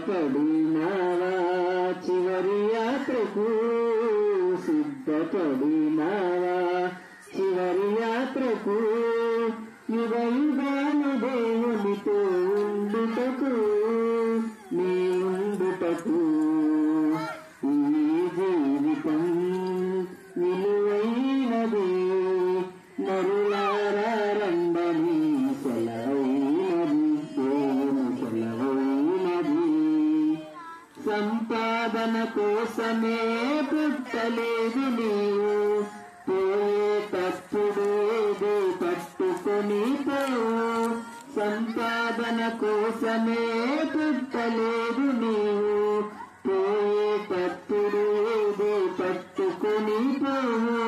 సిద్ధపడినావా చివరి యాత్రకు సిద్ధపడినావా చివరి యాత్రకు యుగ యుగాలు దేవునితో ఉండుటకు నీ ఉండుటకు ఈ జీవితం విలువైనది నరులారా రండని సెలవైనది దేవుని సెలవైనది సంపాదన కోసమే పుట్టలేదు నీవు పోయేటప్పుడు ఏదో పట్టుకొని పోవు సంపాదన కోసమే పుట్టలేదు నీవు పోయేటప్పుడు ఏదో పట్టుకొని పోవు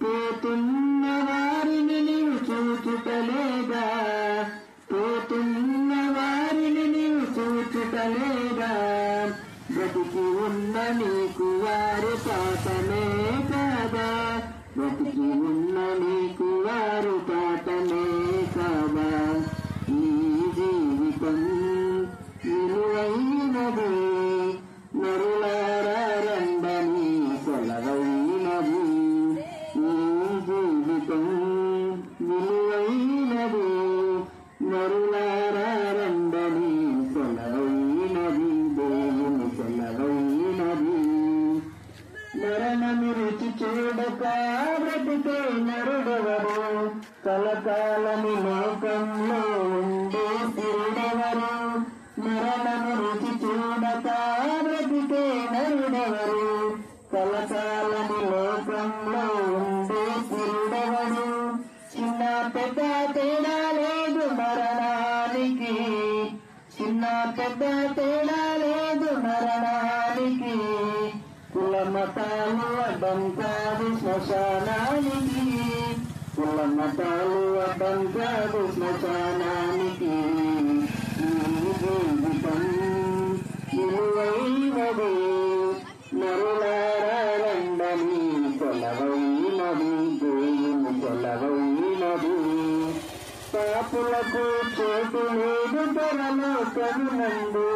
పోతున్న వారిని నీవు చూచుటలేదా పోతున్న వారిని నీవు చూచుటలేదా బ్రతికి ఉన్న నీకు వారు పాపమే కాదా బ్రతికి ఉన్న నీకు వారు పాపమే కాదా ఈ జీవితం విలువైనది నరులారా రండని సెలవైనది ఈ జీవితం విలువైనది నరులారా రండని సెలవైనది దేవుని సెలవైనది మరణము రుచి చూడక బ్రతికే నరుడెవరు కలకాలని లోకంలో ఉండే సిరుడెవరు మరణము రుచి చూడక బ్రతికే నరుడెవరు కలకాలని లోకంలో ఉండే సిరుడెవరు చిన్న పెద్ద తేడా లేదు మరణానికి చిన్న పెద్ద తేడా లేదు మరణానికి కుల మతాలు అడ్డం కాదు శ్మశానానికి కుల మతాలు అడ్డం కాదు శ్మశానానికి ఈ జీవితం విలువైనది నరులారా రండని సెలవైనది దేవుని సెలవైనది పాపులకు చోటు లేదు పరలోకమునందు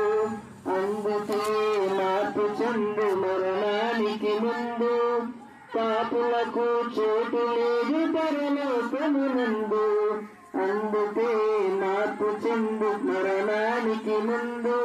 అందుకే మార్పు చెందు మరణానికి ముందు పాపులకు చోటు లేదు పరలోకమునందు అందుకే మార్పు చెందు మరణానికి ముందు